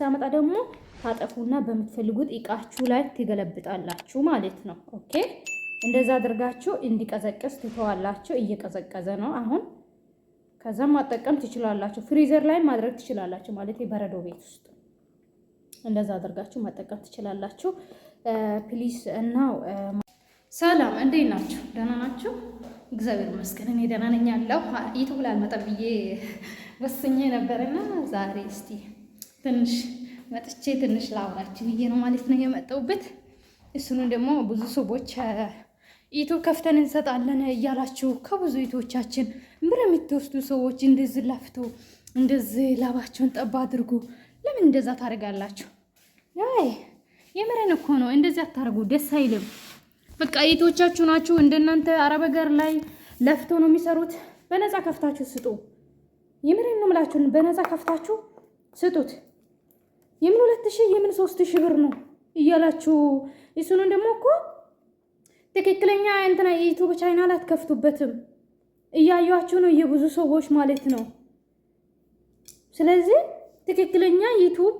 ታመጣ ደግሞ ታጠፉና በምትፈልጉት እቃችሁ ላይ ትገለብጣላችሁ ማለት ነው። ኦኬ እንደዛ አድርጋችሁ እንዲቀዘቅዝ ትተዋላችሁ። እየቀዘቀዘ ነው አሁን። ከዛ ማጠቀም ትችላላችሁ። ፍሪዘር ላይ ማድረግ ትችላላችሁ ማለት በረዶ ቤት ውስጥ እንደዛ አድርጋችሁ መጠቀም ትችላላችሁ። ፕሊስ እና ሰላም እንዴት ናችሁ? ደህና ናችሁ? እግዚአብሔር ይመስገን እኔ ደህና ነኝ። ያለው ዩቲዩብ ላይ አልመጣም ብዬ ወስኜ ነበርና ዛሬ እስቲ ትንሽ መጥቼ ትንሽ ላውራችሁ ብዬ ነው ማለት ነው የመጣሁበት። እሱን ደግሞ ብዙ ሰዎች ዩቲዩብ ከፍተን እንሰጣለን እያላችሁ ከብዙ ዩቲዩቦቻችን ብር የምትወስዱ ሰዎች እንደዚህ ላፍቶ እንደዚህ ላባቸውን ጠባ አድርጉ። ለምን እንደዛ ታደርጋላችሁ? አይ የምሬን እኮ ነው። እንደዚህ አታርጉ፣ ደስ አይልም። በቃ ዩቲዩቦቻችሁ ናችሁ። እንደናንተ አረብ ሀገር ላይ ለፍቶ ነው የሚሰሩት። በነፃ ከፍታችሁ ስጡ። የምሬን ነው የምላችሁ። በነፃ ከፍታችሁ ስጡት። የምን 2000 የምን 3000 ብር ነው እያላችሁ እሱን ደግሞ እኮ ትክክለኛ እንትና የዩቲዩብ ቻናል አትከፍቱበትም። እያዩአችሁ ነው የብዙ ሰዎች ማለት ነው። ስለዚህ ትክክለኛ ዩቲዩብ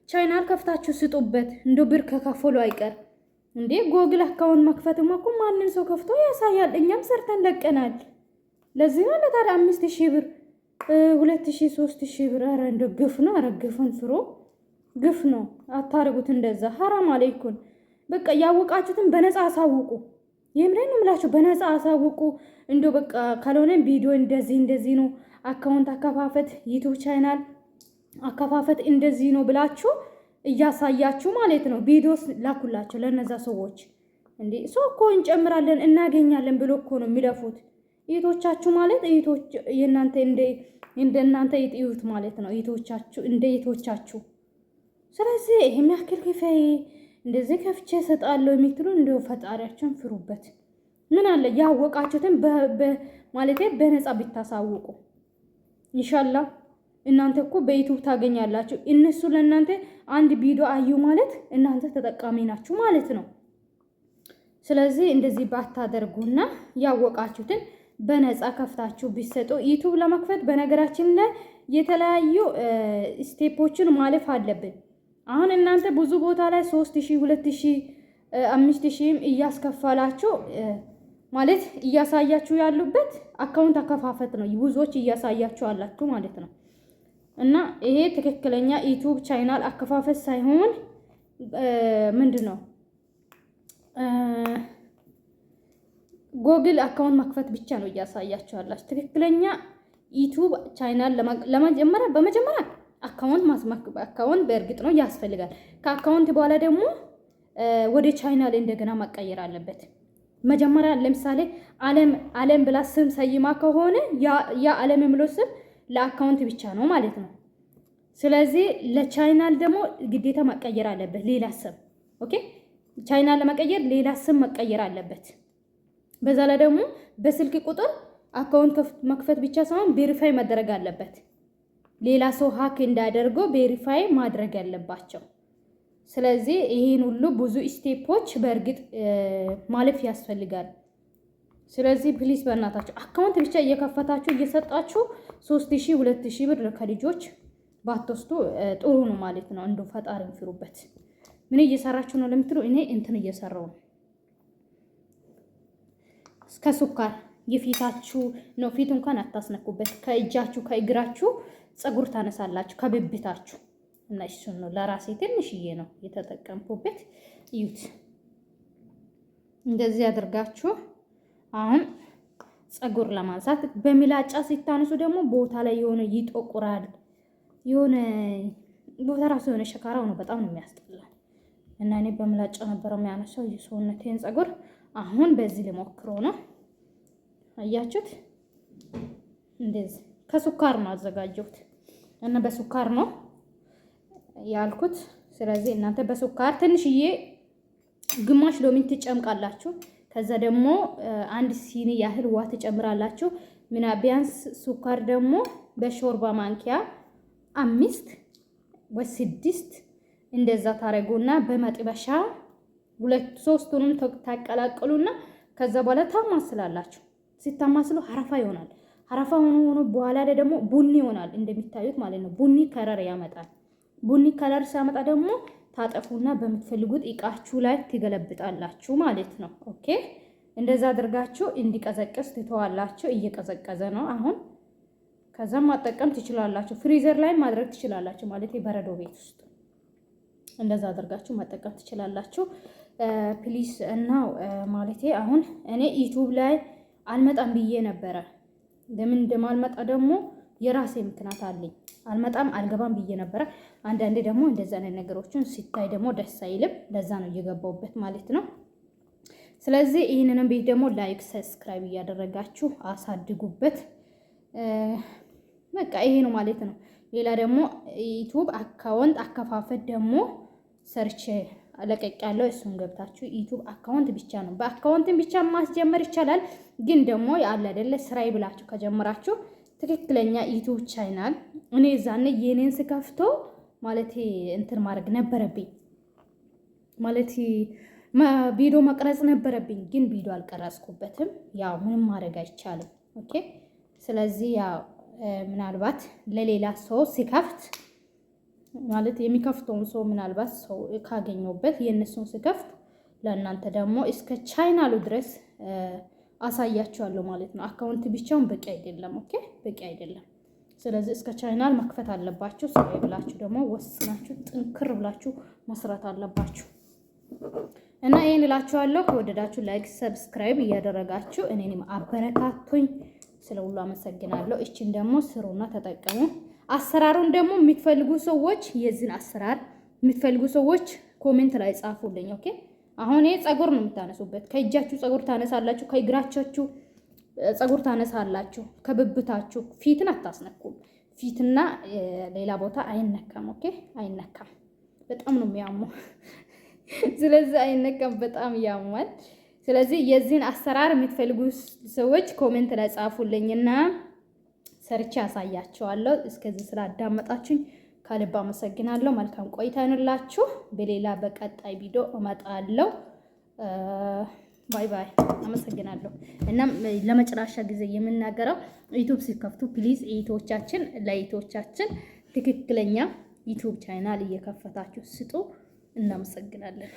ቻናል ከፍታችሁ ስጡበት። እንደው ብር ከከፈሉ አይቀር እንዴ ጎግል አካውንት መክፈትማ እኮ ማንን ሰው ከፍቶ ያሳያል። እኛም ሰርተን ለቀናል። ለዚህ ነው ለታዲያ 5000 ብር 2000 3000 ብር። ኧረ እንደው ግፍ ነው። ኧረ ግፍን ፍሮ ግፍ ነው። አታርጉት እንደዛ። ሐራም አለይኩም። በቃ ያወቃችሁትን በነፃ አሳውቁ። የምሬን ነው የምላችሁ፣ በነፃ አሳውቁ። እንደው በቃ ካልሆነ ቪዲዮ እንደዚህ ነው አካውንት አከፋፈት ዩቲዩብ ቻናል አከፋፈት እንደዚህ ነው ብላችሁ እያሳያችሁ ማለት ነው። ቪዲዮስ ላኩላችሁ ለነዛ ሰዎች። እንዴ ሰው እኮ እንጨምራለን እናገኛለን ብሎ እኮ ነው የሚለፉት። ዩቲዩቦቻችሁ ማለት ዩቲዩቦች የእናንተ እንደናንተ ይጥዩት ማለት ነው። ዩቲዩቦቻችሁ እንደ ዩቲዩቦቻችሁ። ስለዚህ ይሄም ያክል ክፈይ እንደዚህ ከፍቼ እሰጣለሁ የምትሉ እንደው ፈጣሪያችሁን ፍሩበት። ምን አለ ያወቃችሁትን ማለት በነፃ ብታሳውቁ ኢንሻአላህ። እናንተ እኮ በዩቲዩብ ታገኛላችሁ። እነሱ ለእናንተ አንድ ቪዲዮ አዩ ማለት እናንተ ተጠቃሚ ናችሁ ማለት ነው። ስለዚህ እንደዚህ ባታደርጉና ያወቃችሁትን በነፃ ከፍታችሁ ቢሰጡ። ዩቲዩብ ለመክፈት በነገራችን ላይ የተለያዩ ስቴፖችን ማለፍ አለብን። አሁን እናንተ ብዙ ቦታ ላይ 3000 2000 5000 እያስከፈላችሁ ማለት እያሳያችሁ ያሉበት አካውንት አከፋፈት ነው። ብዙዎች እያሳያችሁ አላችሁ ማለት ነው። እና ይሄ ትክክለኛ ዩቲዩብ ቻናል አከፋፈት ሳይሆን ምንድነው ጎግል አካውንት መክፈት ብቻ ነው እያሳያችሁ አላችሁ። ትክክለኛ ዩቲዩብ ቻናል በመጀመሪያ አካውንት በእርግጥ ነው ያስፈልጋል። ከአካውንት በኋላ ደግሞ ወደ ቻናል እንደገና መቀየር አለበት። መጀመሪያ ለምሳሌ ዓለም ብላ ስም ሰይማ ከሆነ ያ ዓለም የሚለው ስም ለአካውንት ብቻ ነው ማለት ነው። ስለዚህ ለቻናል ደግሞ ግዴታ መቀየር አለበት ሌላ ስም። ኦኬ ቻናል ለመቀየር ሌላ ስም መቀየር አለበት። በዛ ላይ ደግሞ በስልክ ቁጥር አካውንት መክፈት ብቻ ሳይሆን ቬሪፋይ መደረግ አለበት። ሌላ ሰው ሀክ እንዳያደርገው ቬሪፋይ ማድረግ ያለባቸው። ስለዚህ ይሄን ሁሉ ብዙ ስቴፖች በእርግጥ ማለፍ ያስፈልጋል። ስለዚህ ፕሊስ በእናታችሁ አካውንት ብቻ እየከፈታችሁ እየሰጣችሁ 3000 2000 ብር ከልጆች ባትወስዱ ጥሩ ነው ማለት ነው። እንደው ፈጣሪን ፍሩበት። ምን እየሰራችሁ ነው ለምትሉ እኔ እንትን እየሰራው ነው። እስከ ሱካር የፊታችሁ ነው። ፊት እንኳን አታስነኩበት። ከእጃችሁ ከእግራችሁ ፀጉር ታነሳላችሁ ከብብታችሁ። እና እሱን ነው ለራሴ ትንሽዬ ነው የተጠቀምኩበት። እዩት እንደዚህ አድርጋችሁ አሁን ፀጉር ለማንሳት በሚላጫ ሲታነሱ ደግሞ ቦታ ላይ የሆነ ይጠቁራል። የሆነ ቦታ ራሱ የሆነ ሸካራው ነው። በጣም ነው የሚያስጠላው። እና እኔ በሚላጫ ነበር የሚያነሳው የሰውነቴን ፀጉር። አሁን በዚህ ልሞክረው ነው። አያችሁት? እንደዚህ ከሱካር ነው አዘጋጀሁት እና በሱካር ነው ያልኩት። ስለዚህ እናንተ በሱካር ትንሽዬ ግማሽ ሎሚ ትጨምቃላችሁ። ከዛ ደግሞ አንድ ሲኒ ያህል ውሃ ትጨምራላችሁ። ቢያንስ ሱካር ደግሞ በሾርባ ማንኪያ 5 ወይ 6 እንደዛ ታረጉና በመጥበሻ 2-3ቱንም ታቀላቅሉና ከዛ በኋላ ታማስላላችሁ። ሲታማስሉ አረፋ ይሆናል። አረፋ ሆኖ በኋላ ላይ ደግሞ ቡኒ ይሆናል እንደሚታዩት ማለት ነው። ቡኒ ከረር ያመጣል። ቡኒ ከለር ሲያመጣ ደግሞ ታጠፉና በምትፈልጉት እቃችሁ ላይ ትገለብጣላችሁ ማለት ነው። ኦኬ እንደዛ አድርጋችሁ እንዲቀዘቅዝ ትተዋላችሁ። እየቀዘቀዘ ነው አሁን። ከዛም ማጠቀም ትችላላችሁ። ፍሪዘር ላይ ማድረግ ትችላላችሁ ማለት በረዶ ቤት ውስጥ እንደዛ አድርጋችሁ መጠቀም ትችላላችሁ። ፕሊስ እና ማለት አሁን እኔ ዩቲዩብ ላይ አልመጣም ብዬ ነበረ። ለምን እንደማልመጣ ደግሞ የራሴ ምክንያት አለኝ። አልገባም ብዬ ነበረ። አንዳንዴ ደግሞ እንደዛ አይነት ነገሮችን ሲታይ ደግሞ ደስ አይልም። ለዛ ነው እየገባሁበት ማለት ነው። ስለዚህ ይህንንም ቤት ደግሞ ላይክ፣ ሰብስክራይብ እያደረጋችሁ አሳድጉበት። በቃ ይሄ ነው ማለት ነው። ሌላ ደግሞ ዩቲዩብ አካውንት አከፋፈት ደግሞ ሰርች ለቀቅ ያለው እሱን ገብታችሁ ዩቲዩብ አካውንት ብቻ ነው። በአካውንትን ብቻ ማስጀመር ይቻላል። ግን ደግሞ ያለ አይደለ ስራይ ብላችሁ ከጀመራችሁ ትክክለኛ ዩቲዩብ ቻናል እኔ ዛኔ የኔን ስከፍቶ ማለት እንትን ማድረግ ነበረብኝ ማለት ቪዲዮ መቅረጽ ነበረብኝ። ግን ቪዲዮ አልቀረጽኩበትም። ያው ምንም ማድረግ አይቻልም። ኦኬ ስለዚህ ያው ምናልባት ለሌላ ሰው ሲከፍት ማለት የሚከፍተውን ሰው ምናልባት ሰው ካገኘውበት የነሱን ሲከፍት ለእናንተ ደግሞ እስከ ቻናሉ ድረስ አሳያችኋለሁ ማለት ነው። አካውንት ብቻውን በቂ አይደለም። ኦኬ በቂ አይደለም። ስለዚህ እስከ ቻናል መክፈት አለባችሁ። ስራዬ ብላችሁ ደግሞ ወስናችሁ ጥንክር ብላችሁ መስራት አለባችሁ። እና ይሄን እላችኋለሁ። ከወደዳችሁ ላይክ፣ ሰብስክራይብ እያደረጋችሁ እኔንም አበረታቱኝ። ስለሁሉ አመሰግናለሁ። እቺን ደግሞ ስሩና ተጠቀሙ። አሰራሩን ደግሞ የምትፈልጉ ሰዎች የዚህን አሰራር የምትፈልጉ ሰዎች ኮሜንት ላይ ጻፉልኝ። ኦኬ አሁን ይሄ ፀጉር ነው የምታነሱበት። ከእጃችሁ ፀጉር ታነሳላችሁ፣ ከእግራችሁ ፀጉር ታነሳላችሁ፣ ከብብታችሁ። ፊትን አታስነኩም። ፊትና ሌላ ቦታ አይነካም። ኦኬ አይነካም። በጣም ነው የሚያመው። ስለዚህ አይነካም፣ በጣም ያማል። ስለዚህ የዚህን አሰራር የምትፈልጉ ሰዎች ኮሜንት ላይ ጻፉልኝና ሰርቼ ያሳያችኋለሁ። እስከዚህ ስላዳመጣችሁኝ ከልብ አመሰግናለሁ። መልካም ቆይታ ይሁንላችሁ። በሌላ በቀጣይ ቪዲዮ እመጣለሁ። ባይ ባይ። አመሰግናለሁ። እናም ለመጨረሻ ጊዜ የምናገረው ዩቲዩብ ሲከፍቱ ፕሊዝ ለዩቲዩቦቻችን ትክክለኛ ዩቲዩብ ቻናል እየከፈታችሁ ስጡ። እናመሰግናለን።